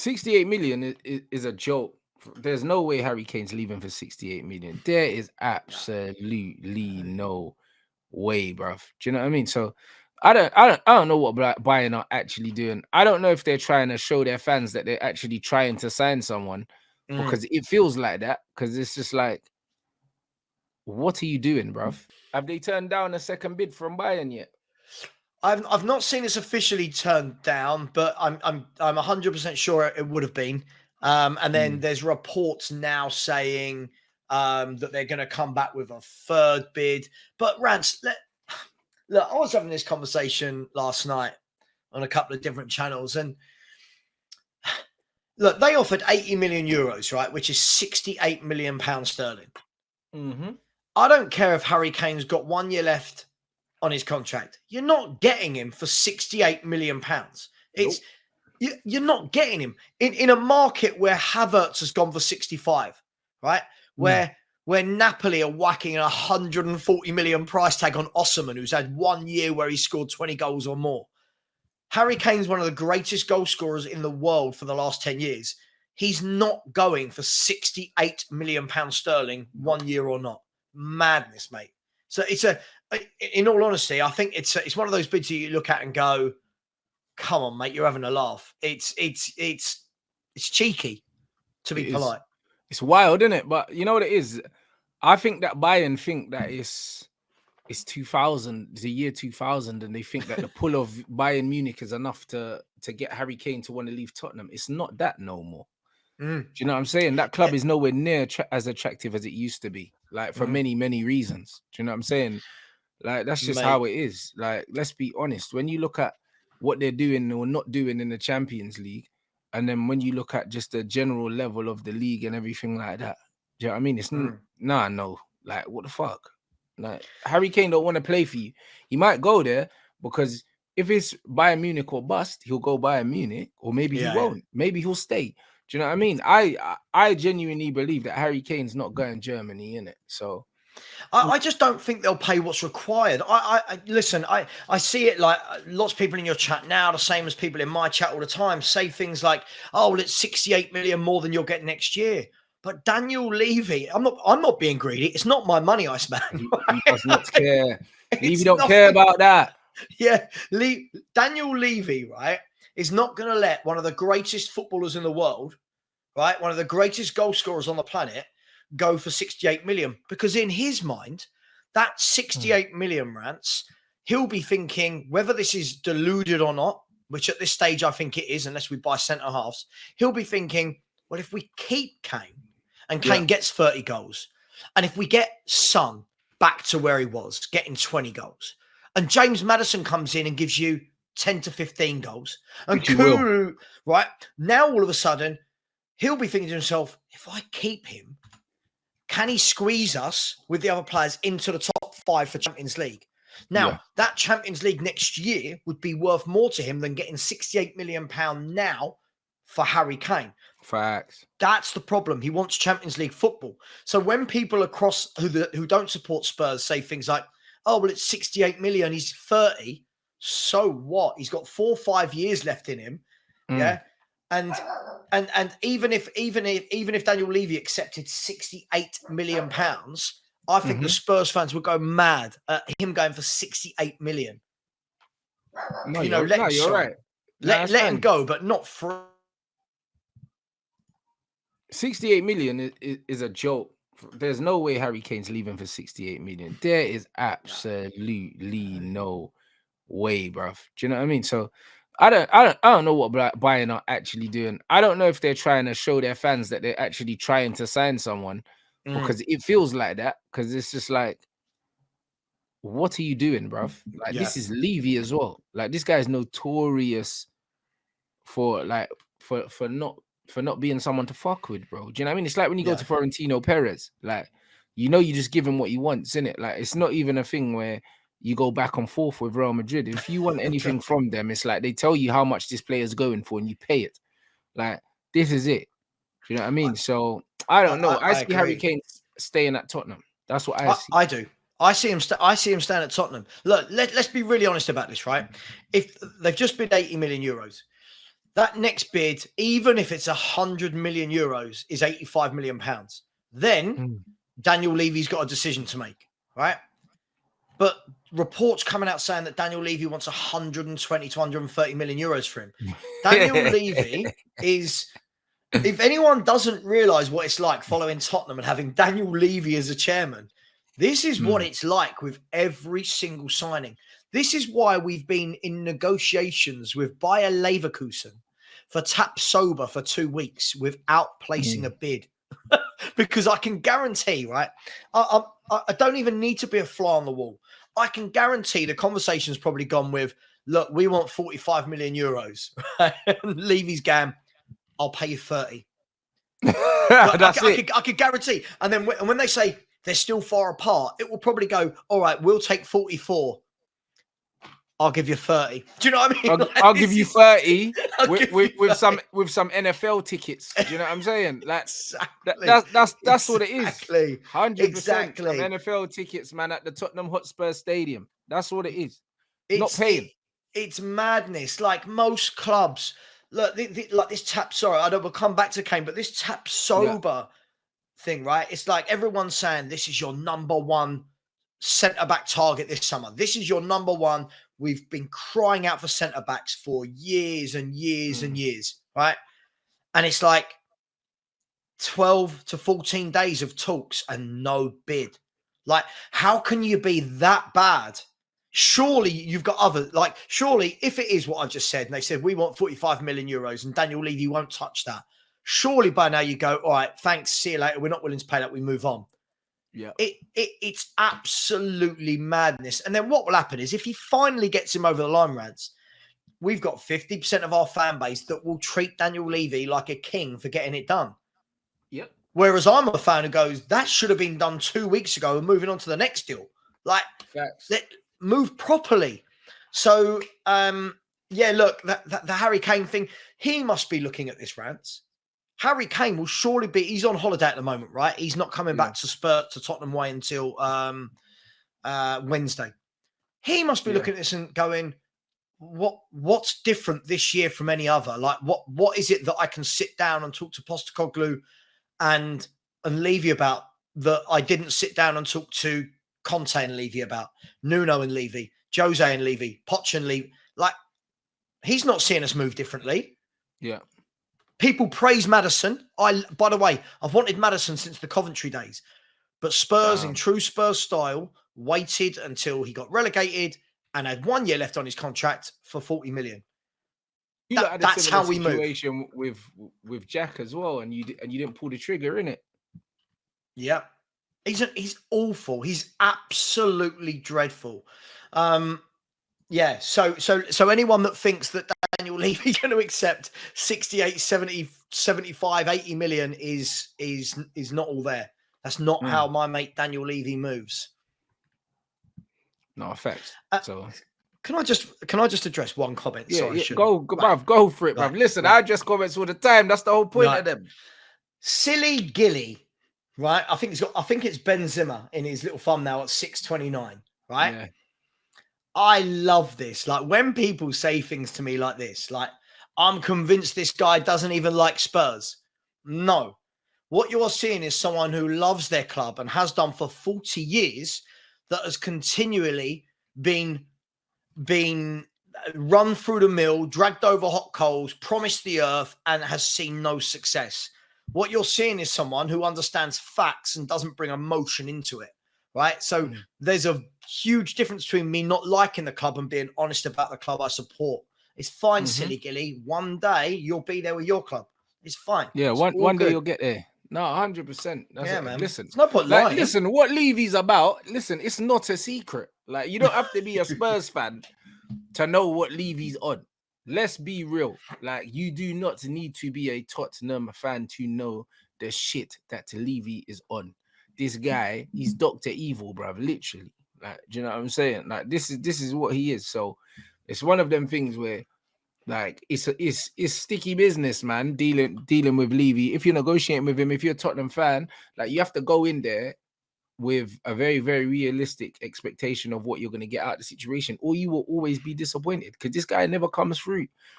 68 million is a joke. There's no way Harry Kane's leaving for 68 million. There is No. absolutely no way, bruv. Do you know what I mean? So I don't know what Bayern are actually doing. I don't know if they're trying to show their fans that they're actually trying to sign someone, because it feels like that. Because it's just like, what are you doing, bruv? Have they turned down a second bid from Bayern yet? I've not seen this officially turned down, but I'm 100% sure it would have been. And then there's reports now saying that they're going to come back with a third bid. But Rants, look, I was having this conversation last night on a couple of different channels, and look, they offered 80 million euros, right, which is 68 million pounds sterling. I don't care if Harry Kane's got 1 year left on his contract. You're not getting him for 68 million pounds. It's you're not getting him in a market where Havertz has gone for 65, right? Where Napoli are whacking a 140 million price tag on Osimhen, who's had 1 year where he scored 20 goals or more. Harry Kane's one of the greatest goal scorers in the world for the last 10 years. He's not going for 68 million pounds sterling 1 year or not. Madness, mate. So in all honesty, I think it's one of those bids you look at and go, come on, mate, you're having a laugh. It's cheeky, to be polite. It's wild, isn't it? But you know what it is? I think that Bayern think that it's 2000, the year 2000, and they think that the pull of Bayern Munich is enough to get Harry Kane to want to leave Tottenham. It's not that no more. Do you know what I'm saying? That club is nowhere near as attractive as it used to be, like for many, many reasons. Do you know what I'm saying? Like, that's just how it is. Like, let's be honest. When you look at what they're doing or not doing in the Champions League, and then when you look at just the general level of the league and everything like that, do you know what I mean? It's no. Like, what the fuck? Like, Harry Kane don't want to play for you. He might go there because if it's Bayern Munich or bust, he'll go Bayern Munich, or maybe he won't. Maybe he'll stay. Do you know what I mean? I genuinely believe that Harry Kane's not going Germany, innit? So I just don't think they'll pay what's required. Listen, I see it like lots of people in your chat now, the same as people in my chat all the time, say things like, oh, well, it's 68 million more than you'll get next year. But Daniel Levy, I'm not being greedy. It's not my money I spend. He does not care. Levy don't care about that. Yeah, Daniel Levy, right, is not going to let one of the greatest footballers in the world, right, one of the greatest goal scorers on the planet, go for 68 million, because in his mind, that 68 million, Rants, he'll be thinking, whether this is deluded or not, which at this stage I think it is, unless we buy centre halves, he'll be thinking, well, if we keep Kane and Kane gets 30 goals, and if we get Son back to where he was, getting 20 goals, and James Maddison comes in and gives you 10 to 15 goals, and Kuru, right, now all of a sudden, he'll be thinking to himself, if I keep him, can he squeeze us with the other players into the top 5 for Champions League? Now, that Champions League next year would be worth more to him than getting £68 million now for Harry Kane. Facts. That's the problem. He wants Champions League football. So when people across who don't support Spurs say things like, oh, well, it's 68 million, he's 30, so what? He's got 4 or 5 years left in him. Yeah. And even if Daniel Levy accepted 68 million pounds, I think the Spurs fans would go mad at him going for 68 million. No, you're right. Let him go, but not for 68 million is a joke. There's no way Harry Kane's leaving for 68 million. There is absolutely no way, bruv. Do you know what I mean? So I don't know what Bayern are actually doing. I don't know if they're trying to show their fans that they're actually trying to sign someone, because it feels like that. Because it's just like, what are you doing, bruv? Like, this is Levy as well. Like, this guy is notorious for not being someone to fuck with, bro. Do you know what I mean? It's like when you go to Florentino Perez, like, you just give him what he wants, innit? Like, it's not even a thing where you go back and forth with Real Madrid. If you want anything from them, it's like they tell you how much this player is going for and you pay it. Like, this is it. Do you know what I mean? So I don't know. I see Harry Kane staying at Tottenham. That's what I see. I do. I see him staying at Tottenham. Look, let's be really honest about this, right? If they've just bid 80 million euros, that next bid, even if it's 100 million euros, is 85 million pounds. Then Daniel Levy's got a decision to make, right? But reports coming out saying that Daniel Levy wants 120 to 130 million euros for him. Daniel Levy is, if anyone doesn't realise what it's like following Tottenham and having Daniel Levy as a chairman, this is what it's like with every single signing. This is why we've been in negotiations with Bayer Leverkusen for Tap Sober for 2 weeks without placing a bid. Because I can guarantee, right? I don't even need to be a fly on the wall. I can guarantee the conversation's probably gone with, look, we want 45 million euros. Right? Levy's going, I'll pay you 30. That's I could guarantee. And then when they say they're still far apart, it will probably go, all right, we'll take 44. I'll give you 30. Do you know what I mean? I'll give you 30 with some NFL tickets. Do you know what I'm saying? Like that's what it is. 100% exactly. NFL tickets, man, at the Tottenham Hotspur Stadium. That's what it is. Not paying. It's madness. Like most clubs, look, like this Tap. Sorry, I don't. We'll come back to Kane, but this Tap Sober thing, right? It's like everyone's saying this is your number one centre back target this summer. This is your number one. We've been crying out for centre backs for years and years and years, right? And it's like 12 to 14 days of talks and no bid. Like, how can you be that bad? Surely you've got other, like, surely if it is what I've just said, and they said, we want 45 million euros and Daniel Levy won't touch that. Surely by now you go, all right, thanks, see you later. We're not willing to pay that. We move on. Yeah, it's absolutely madness. And then what will happen is if he finally gets him over the line, Rants, we've got 50% of our fan base that will treat Daniel Levy like a king for getting it done. Yep. Whereas I'm a fan who goes, that should have been done 2 weeks ago and moving on to the next deal. Like, move properly. So, look, the Harry Kane thing, he must be looking at this, Rants. Harry Kane will surely be, he's on holiday at the moment, right? He's not coming back to Tottenham Way until Wednesday. He must be looking at this and going, what's different this year from any other? Like, what is it that I can sit down and talk to Postecoglou and Levy about that I didn't sit down and talk to Conte and Levy about, Nuno and Levy, Jose and Levy, Poch and Levy? Like, he's not seeing us move differently. Yeah. People praise Maddison. By the way, I've wanted Maddison since the Coventry days, but Spurs, in true Spurs style, waited until he got relegated and had 1 year left on his contract for 40 million. That's how we move. Situation with Jack as well, and you didn't pull the trigger, innit? Yeah, he's awful. He's absolutely dreadful. Yeah, so anyone that thinks that Daniel Levy going to accept 68, 70, 75, 80 million is not all there. That's not how my mate Daniel Levy moves. No effects. So can I just address one comment? Yeah, Sorry, go for it, bruv. Listen, I address comments all the time. That's the whole point of them. Silly Gilly, right? I think it's Ben Zimmer in his little thumbnail at 6:29, right? Yeah. I love this. Like when people say things to me like this, like I'm convinced this guy doesn't even like Spurs. No. What you're seeing is someone who loves their club and has done for 40 years that has continually been run through the mill, dragged over hot coals, promised the earth, and has seen no success. What you're seeing is someone who understands facts and doesn't bring emotion into it. Right. So there's a huge difference between me not liking the club and being honest about the club I support. It's fine, Silly Gilly. One day you'll be there with your club. It's fine. Yeah, it's one day you'll get there. No, 100%. Yeah, man. Listen, it's not point lying. Listen, what Levy's about, listen, it's not a secret. Like, you don't have to be a Spurs fan to know what Levy's on. Let's be real. Like, you do not need to be a Tottenham fan to know the shit that Levy is on. This guy, he's Dr. Evil, bruv, literally. Like, do you know what I'm saying? Like, this is what he is. So it's one of them things where, like, it's sticky business, man, dealing with Levy. If you're negotiating with him, if you're a Tottenham fan, like, you have to go in there with a very, very realistic expectation of what you're going to get out of the situation, or you will always be disappointed because this guy never comes through.